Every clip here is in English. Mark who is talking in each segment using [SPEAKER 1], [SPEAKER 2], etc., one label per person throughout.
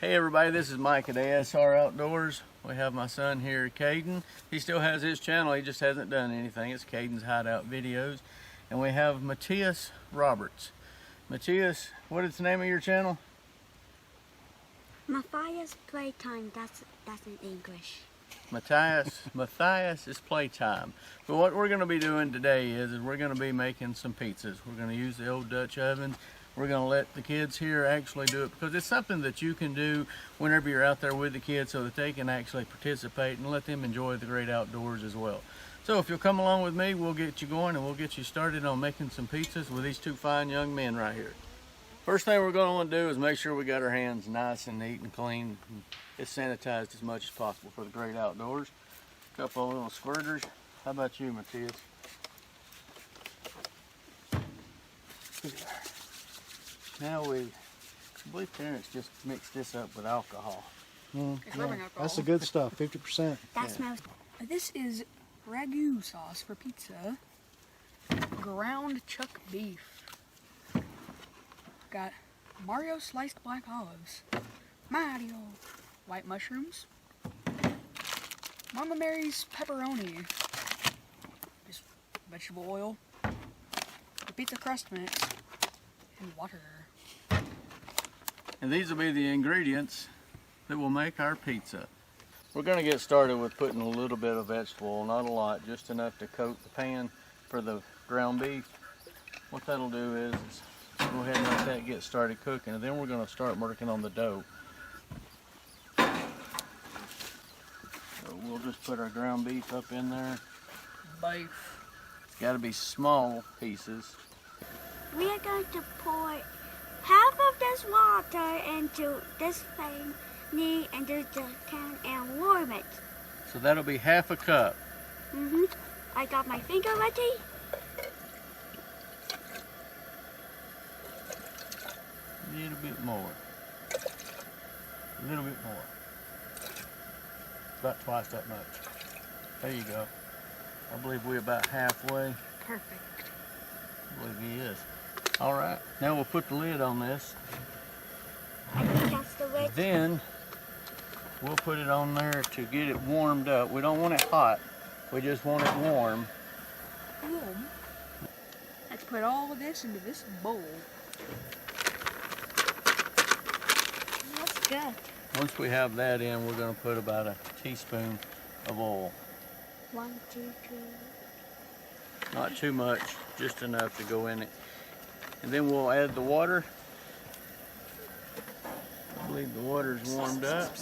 [SPEAKER 1] Hey everybody, this is Mike at ASR Outdoors. We have my son here, Caden. He still has his channel, he just hasn't done anything. It's Caden's Hideout Videos. And we have Matthias Roberts. Matthias, what is the name of your channel?
[SPEAKER 2] Matthias Playtime, that's in English.
[SPEAKER 1] Matthias is Playtime. But what we're going to be doing today is we're going to be making some pizzas. We're going to use the old Dutch oven. We're going to let the kids here actually do it because it's something that you can do whenever you're out there with the kids so that they can actually participate and let them enjoy the great outdoors as well. So if you'll come along with me, we'll get you going and we'll get you started on making some pizzas with these two fine young men right here. First thing we're going to want to do is make sure we got our hands nice and neat and clean. It's sanitized as much as possible for the great outdoors. A couple of little squirters. How about you, Matthias? Now I believe parents just mix this up with alcohol.
[SPEAKER 3] Yeah, that's the good stuff, 50%.
[SPEAKER 2] That smells.
[SPEAKER 4] This is ragu sauce for pizza. Ground chuck beef. Got Mario sliced black olives. Mario white mushrooms. Mama Mary's pepperoni. Just vegetable oil. The pizza crust mix. And water.
[SPEAKER 1] And these will be the ingredients that will make our pizza. We're going to get started with putting a little bit of vegetable oil, not a lot, just enough to coat the pan for the ground beef. What that'll do is go ahead and let that get started cooking, and then we're going to start working on the dough. So we'll just put our ground beef up in there.
[SPEAKER 4] Beef.
[SPEAKER 1] It's got to be small pieces.
[SPEAKER 2] We are going to pour half of this water into this thing and do the can and warm it.
[SPEAKER 1] So that'll be half a cup.
[SPEAKER 2] I got my finger ready.
[SPEAKER 1] A little bit more. A little bit more. About twice that much. There you go. I believe we're about halfway.
[SPEAKER 4] Perfect.
[SPEAKER 1] I believe he is. All right, now we'll put the lid on this.
[SPEAKER 2] I think that's the lid.
[SPEAKER 1] Then we'll put it on there to get it warmed up. We don't want it hot. We just want it warm.
[SPEAKER 4] Warm. Let's put all of this into this bowl.
[SPEAKER 2] That's good.
[SPEAKER 1] Once we have that in, we're going to put about a teaspoon of oil.
[SPEAKER 2] 1, 2, 3.
[SPEAKER 1] Not too much, just enough to go in it. And then we'll add the water. I believe the water's warmed up.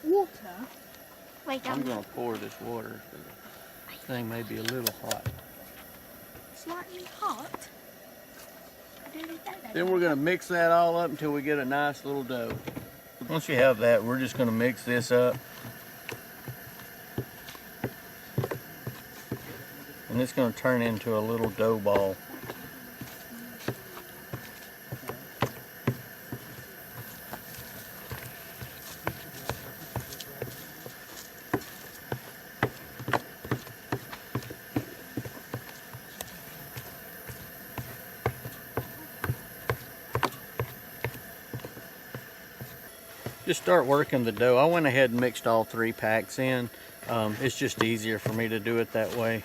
[SPEAKER 4] Water?
[SPEAKER 2] Wait,
[SPEAKER 1] I'm going to pour this water because the thing may be a little hot.
[SPEAKER 4] Slightly hot.
[SPEAKER 1] Then we're going to mix that all up until we get a nice little dough. Once you have that, we're just going to mix this up. And it's going to turn into a little dough ball. Just start working the dough. I went ahead and mixed all 3 packs in. It's just easier for me to do it that way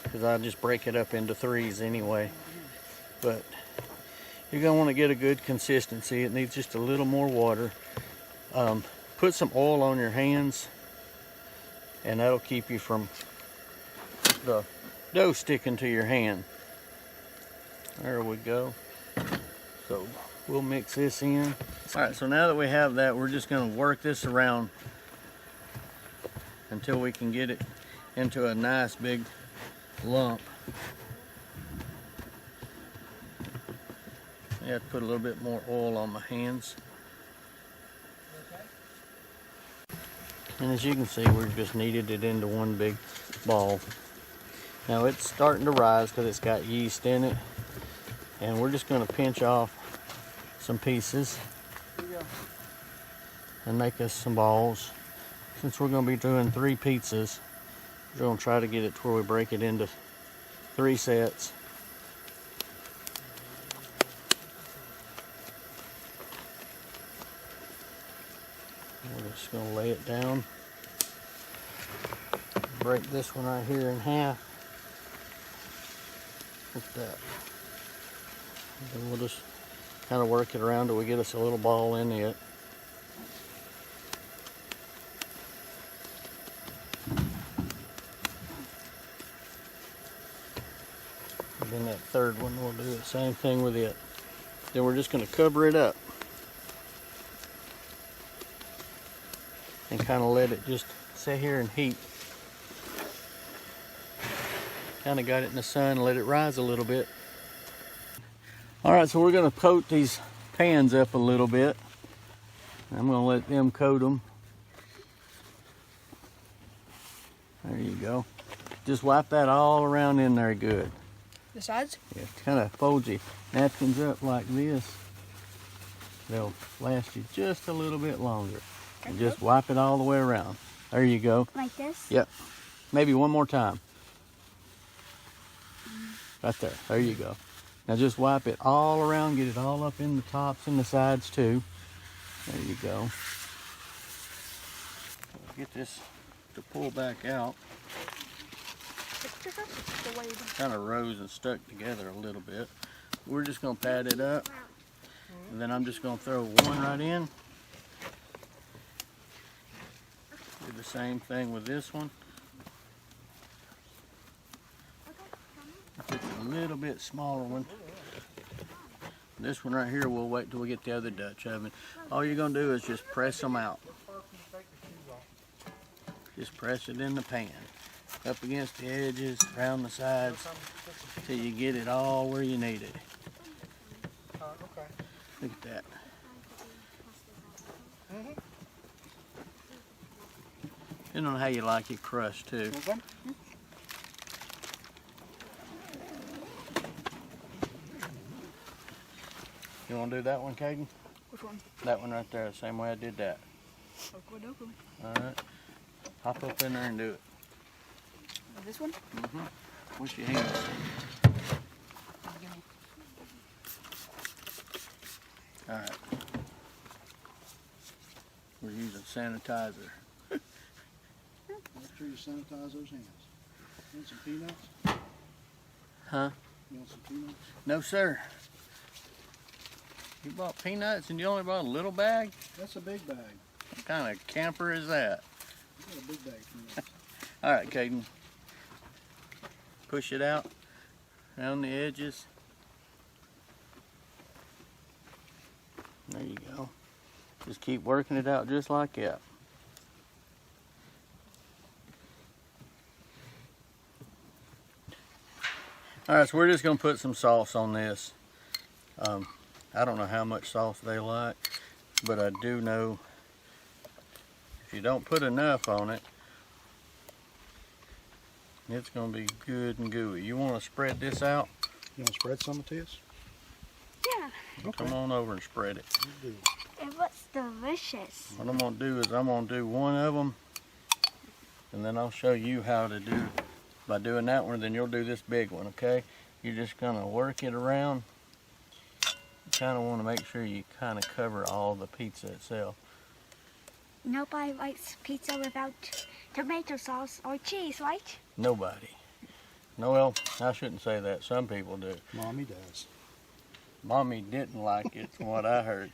[SPEAKER 1] because I just break it up into 3s anyway. But you're going to want to get a good consistency. It needs just a little more water. Put some oil on your hands and that'll keep you from the dough sticking to your hand. There we go. So we'll mix this in. All right, so now that we have that, we're just going to work this around until we can get it into a nice big lump. I have to put a little bit more oil on my hands. And as you can see, we've just kneaded it into one big ball. Now it's starting to rise because it's got yeast in it. And we're just going to pinch off some pieces and make us some balls. Since we're going to be doing 3 pizzas, we're going to try to get it to where we break it into 3 sets. just gonna lay it down. Break this one right here in half. Like that. And then we'll just kind of work it around till we get us a little ball in it. And then that third one, we'll do the same thing with it. Then we're just going to cover it up and kind of let it just sit here and heat. Kind of got it in the sun, let it rise a little bit. All right, so we're going to coat these pans up a little bit. I'm going to let them coat them. There you go. Just wipe that all around in there good.
[SPEAKER 4] The sides?
[SPEAKER 1] Yeah, kind of fold your napkins up like this. They'll last you just a little bit longer. And just wipe it all the way around. There you go.
[SPEAKER 2] Like this?
[SPEAKER 1] Yep. Maybe one more time. Right there. There you go. Now just wipe it all around. Get it all up in the tops and the sides too. There you go. Get this to pull back out. Kind of rose and stuck together a little bit. We're just going to pat it up. And then I'm just going to throw one right in. Do the same thing with this one. Just a little bit smaller one. This one right here, we'll wait till we get the other Dutch oven. All you're going to do is just press them out. Just press it in the pan. Up against the edges, around the sides, till you get it all where you need it. Look at that. Depending on how you like it crushed too. You want to do that one, Caden?
[SPEAKER 4] Which one?
[SPEAKER 1] That one right there, the same way I did that.
[SPEAKER 4] Okey-dokey.
[SPEAKER 1] Alright. Hop up in there and do it.
[SPEAKER 4] This one?
[SPEAKER 1] Wish your hands. Alright. We're using sanitizer.
[SPEAKER 3] Make sure you sanitize those hands. You want some peanuts?
[SPEAKER 1] Huh?
[SPEAKER 3] You want some peanuts?
[SPEAKER 1] No, sir. You bought peanuts and you only bought a little bag?
[SPEAKER 3] That's a big bag.
[SPEAKER 1] What kind of camper is that?
[SPEAKER 3] You got a big bag of peanuts.
[SPEAKER 1] Alright, Caden. Push it out around the edges. There you go. Just keep working it out just like that. Alright, so we're just going to put some sauce on this. I don't know how much sauce they like, but I do know if you don't put enough on it, it's going to be good and gooey. You want to spread this out?
[SPEAKER 3] You want to spread some of this?
[SPEAKER 2] Yeah.
[SPEAKER 3] Okay.
[SPEAKER 1] Come on over and spread it.
[SPEAKER 3] You do.
[SPEAKER 2] It looks delicious.
[SPEAKER 1] What I'm going to do is I'm going to do one of them, and then I'll show you how to do. By doing that one, then you'll do this big one, okay? You're just going to work it around. You kind of want to make sure you kind of cover all the pizza itself.
[SPEAKER 2] Nobody likes pizza without tomato sauce or cheese, right?
[SPEAKER 1] Nobody. No, well, I shouldn't say that. Some people do.
[SPEAKER 3] Mommy does.
[SPEAKER 1] Mommy didn't like it, from what I heard.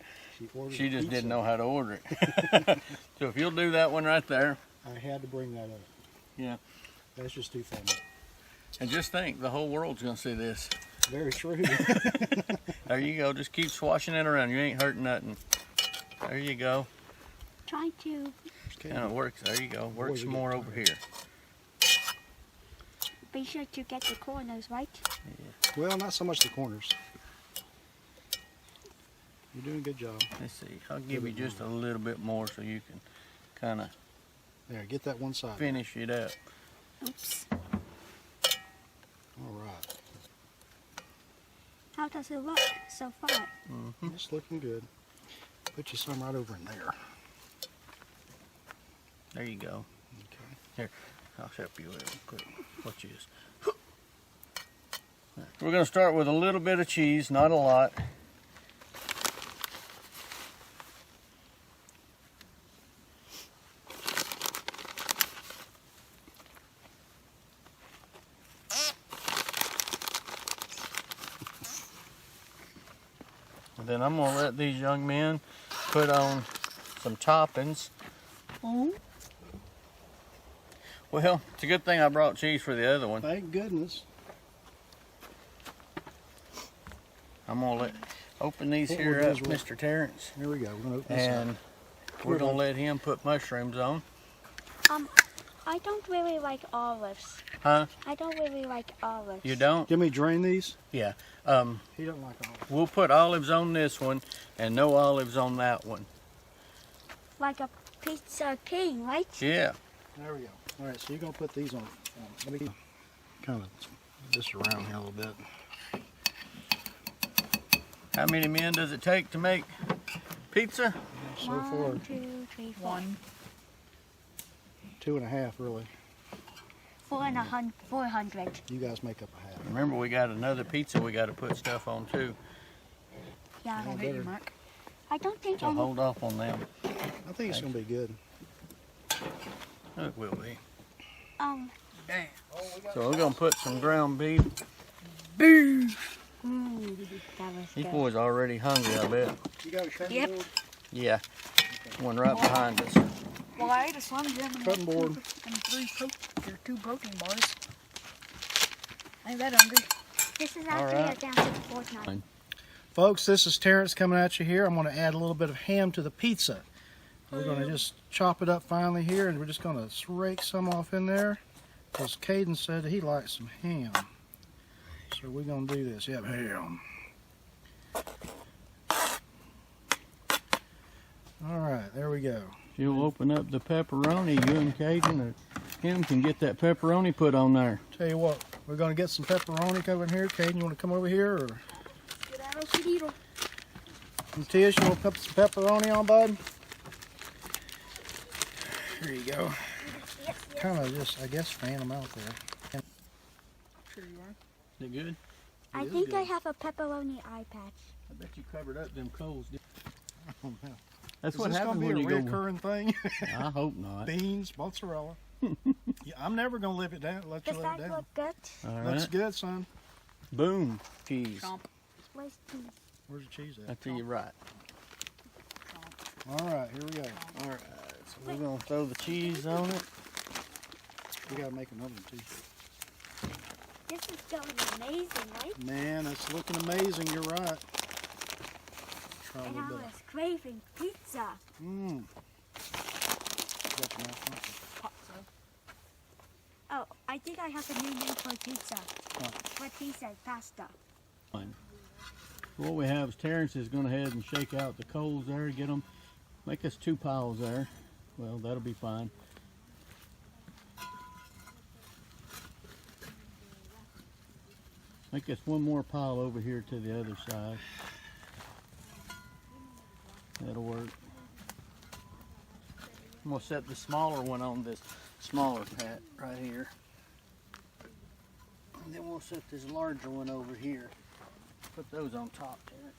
[SPEAKER 1] She just didn't know how to order it. So if you'll do that one right there.
[SPEAKER 3] I had to bring that up.
[SPEAKER 1] Yeah.
[SPEAKER 3] That's just too funny.
[SPEAKER 1] And just think, the whole world's going to see this.
[SPEAKER 3] Very true.
[SPEAKER 1] There you go. Just keep swashing it around. You ain't hurting nothing. There you go.
[SPEAKER 2] Trying to.
[SPEAKER 1] And it works. There you go. Work some more over here.
[SPEAKER 2] Be sure to get the corners, right?
[SPEAKER 3] Well, not so much the corners. You're doing a good job.
[SPEAKER 1] Let's see. I'll give you just a little bit more so you can kind of
[SPEAKER 3] There, get that one side.
[SPEAKER 1] finish it up.
[SPEAKER 2] Oops.
[SPEAKER 3] All right.
[SPEAKER 2] How does it look so far?
[SPEAKER 3] It's looking good. Put you some right over in there.
[SPEAKER 1] There you go.
[SPEAKER 3] Okay.
[SPEAKER 1] Here, I'll help you with it quick. Watch this. We're going to start with a little bit of cheese, not a lot. then I'm gonna let these young men put on some toppings.
[SPEAKER 4] Oh.
[SPEAKER 1] Well, it's a good thing I brought cheese for the other one.
[SPEAKER 3] Thank goodness.
[SPEAKER 1] I'm gonna open these
[SPEAKER 3] What
[SPEAKER 1] here
[SPEAKER 3] we'll do
[SPEAKER 1] up,
[SPEAKER 3] is we'll-
[SPEAKER 1] Mr. Terrence,
[SPEAKER 3] Here we go. We're gonna open this up.
[SPEAKER 1] and we're gonna let him put mushrooms on.
[SPEAKER 2] I don't really like olives.
[SPEAKER 1] Huh?
[SPEAKER 2] I don't really like olives.
[SPEAKER 1] You don't?
[SPEAKER 3] Give me drain these.
[SPEAKER 1] Yeah.
[SPEAKER 3] He don't like olives.
[SPEAKER 1] We'll put olives on this one and no olives on that one.
[SPEAKER 2] Like a pizza king, right?
[SPEAKER 1] Yeah.
[SPEAKER 3] There we go. All right, so you're gonna put these on. Let me kind of this around here a little bit.
[SPEAKER 1] How many men does it take to make pizza?
[SPEAKER 3] So far,
[SPEAKER 2] 1, 2, 3, 4.
[SPEAKER 4] 1.
[SPEAKER 3] 2.5 really.
[SPEAKER 2] 400.
[SPEAKER 3] You guys make up a half.
[SPEAKER 1] Remember, we got another pizza we got to put stuff on too.
[SPEAKER 2] Yeah.
[SPEAKER 4] I hate you, Mike.
[SPEAKER 2] I don't think
[SPEAKER 1] So hold off on them.
[SPEAKER 3] I think it's gonna be good.
[SPEAKER 1] It will be.
[SPEAKER 2] um
[SPEAKER 4] Damn.
[SPEAKER 1] So we're gonna put some ground beef.
[SPEAKER 4] Beef.
[SPEAKER 2] that was
[SPEAKER 1] These
[SPEAKER 2] good.
[SPEAKER 1] boys already hungry, I bet.
[SPEAKER 3] You got a cutting
[SPEAKER 4] Yep.
[SPEAKER 3] board?
[SPEAKER 1] Yeah. One right behind us.
[SPEAKER 4] Well, I ate a Slim Jim and
[SPEAKER 3] Cutting board.
[SPEAKER 4] and 2 protein bars. I ain't that hungry.
[SPEAKER 2] This is
[SPEAKER 1] All
[SPEAKER 2] actually
[SPEAKER 1] right.
[SPEAKER 2] a down to Fortnite.
[SPEAKER 1] Fine.
[SPEAKER 3] Folks, this is Terrence coming at you here. I'm going to add a little bit of ham to the pizza. We're going to just chop it up finely here, and we're just going to rake some off in there, because Caden said he likes some ham. So we're going to do this. Yep, ham. All right, there we go.
[SPEAKER 1] You'll open up the pepperoni. You and Caden or him can get that pepperoni put on there.
[SPEAKER 3] Tell you what, we're going to get some pepperoni over here. Caden, you want to come over here? Or Matthias, you want to put some pepperoni on, bud? Here you go. Kind of just, I guess, fan them out there.
[SPEAKER 4] Sure you are.
[SPEAKER 1] Is it good?
[SPEAKER 2] I
[SPEAKER 3] It is
[SPEAKER 2] think I
[SPEAKER 3] good.
[SPEAKER 2] have a pepperoni eye patch.
[SPEAKER 1] I bet you covered up them coals.
[SPEAKER 3] Oh, no.
[SPEAKER 1] That's
[SPEAKER 3] Is
[SPEAKER 1] what
[SPEAKER 3] this
[SPEAKER 1] happens
[SPEAKER 3] going
[SPEAKER 1] when
[SPEAKER 3] to
[SPEAKER 1] you
[SPEAKER 3] be a
[SPEAKER 1] go.
[SPEAKER 3] recurring thing?
[SPEAKER 1] I hope not.
[SPEAKER 3] Beans, mozzarella. Yeah, I'm never going to live it down. Let you
[SPEAKER 2] Does
[SPEAKER 3] live
[SPEAKER 2] that
[SPEAKER 3] it down.
[SPEAKER 2] look good?
[SPEAKER 1] All
[SPEAKER 3] Looks
[SPEAKER 1] right.
[SPEAKER 3] good, son.
[SPEAKER 1] Boom. Cheese.
[SPEAKER 4] Chomp.
[SPEAKER 2] Where's cheese?
[SPEAKER 3] Where's the cheese
[SPEAKER 1] I
[SPEAKER 3] at?
[SPEAKER 1] tell you right.
[SPEAKER 4] Chomp.
[SPEAKER 3] All right, here we go.
[SPEAKER 1] All right. So we're gonna throw the cheese on it.
[SPEAKER 3] We got to make another one, too.
[SPEAKER 2] This is going amazing, right?
[SPEAKER 3] Man, it's looking amazing. You're right. Try a
[SPEAKER 2] And
[SPEAKER 3] little
[SPEAKER 2] I
[SPEAKER 3] bit.
[SPEAKER 2] was craving pizza.
[SPEAKER 3] Mmm. Got your mouth on it.
[SPEAKER 4] Hot, so.
[SPEAKER 2] Oh, I think I have a new name for pizza.
[SPEAKER 3] What?
[SPEAKER 2] What he said, pasta.
[SPEAKER 1] What we have is Terrence is going ahead and shake out the coals there, get them, make us 2 piles there. Well, that'll be fine. Make us 1 more pile over here to the other side. That'll work. I'm going to set the smaller one on this smaller pat right here. And then we'll set this larger one over here. Put those on top, Terrence.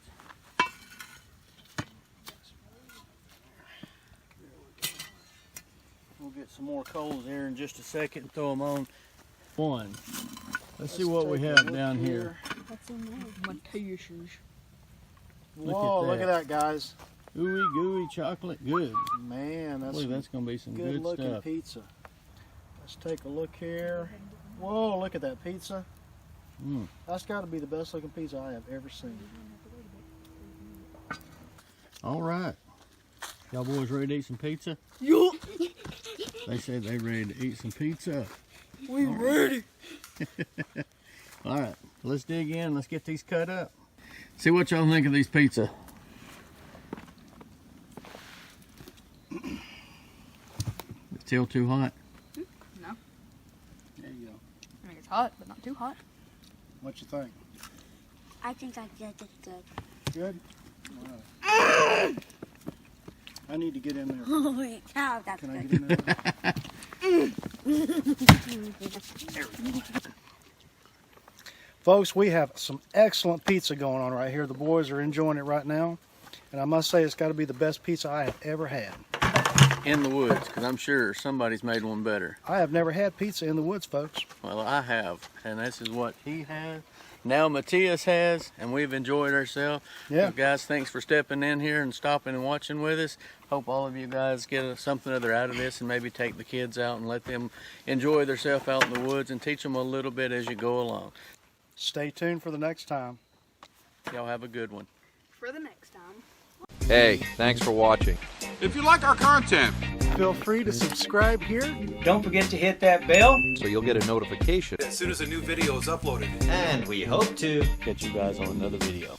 [SPEAKER 1] We'll get some more coals here in just a second and throw them on. One. Let's see what we
[SPEAKER 3] take a
[SPEAKER 1] have
[SPEAKER 3] look
[SPEAKER 1] down here.
[SPEAKER 2] What's in there?
[SPEAKER 4] Matthias.
[SPEAKER 3] Whoa, look at that, guys.
[SPEAKER 1] Ooey gooey chocolate good.
[SPEAKER 3] Man,
[SPEAKER 1] I
[SPEAKER 3] that's
[SPEAKER 1] believe
[SPEAKER 3] some
[SPEAKER 1] that's going to be some
[SPEAKER 3] good
[SPEAKER 1] good
[SPEAKER 3] looking
[SPEAKER 1] stuff.
[SPEAKER 3] pizza. Let's take a look here. Whoa, look at that pizza.
[SPEAKER 1] Mm.
[SPEAKER 3] That's got to be the best looking pizza I have ever seen.
[SPEAKER 1] All right. Y'all boys ready to eat some pizza?
[SPEAKER 4] Yup.
[SPEAKER 1] They said they ready to eat some pizza.
[SPEAKER 4] We ready.
[SPEAKER 1] All right, let's dig in. Let's get these cut up. See what y'all think of these pizza. Still too hot?
[SPEAKER 4] No.
[SPEAKER 3] There you go.
[SPEAKER 4] I mean, it's hot, but not too hot.
[SPEAKER 3] What you think?
[SPEAKER 2] I think I did it good.
[SPEAKER 3] Good? All right. I need to get in there.
[SPEAKER 2] Holy cow, that's
[SPEAKER 3] Can I
[SPEAKER 2] good.
[SPEAKER 3] get in there? Folks, we have some excellent pizza going on right here. The boys are enjoying it right now. And I must say, it's got to be the best pizza I have ever had.
[SPEAKER 1] In the woods, because I'm sure somebody's made one better.
[SPEAKER 3] I have never had pizza in the woods, folks.
[SPEAKER 1] Well, I have, and this is what he has. Now Matthias has, and we've enjoyed ourselves.
[SPEAKER 3] Yeah.
[SPEAKER 1] So guys, thanks for stepping in here and stopping and watching with us. Hope all of you guys get something or other out of this, and maybe take the kids out and let them enjoy themselves out in the woods and teach them a little bit as you go along.
[SPEAKER 3] Stay tuned for the next time.
[SPEAKER 1] Y'all have a good one.
[SPEAKER 4] For the next time.
[SPEAKER 5] Hey, thanks for watching.
[SPEAKER 6] If you like our content,
[SPEAKER 3] Feel free to subscribe here.
[SPEAKER 7] Don't forget to hit that bell.
[SPEAKER 5] So you'll get a notification
[SPEAKER 8] as soon as a new video is uploaded.
[SPEAKER 7] And we hope to
[SPEAKER 1] Catch you guys on another video.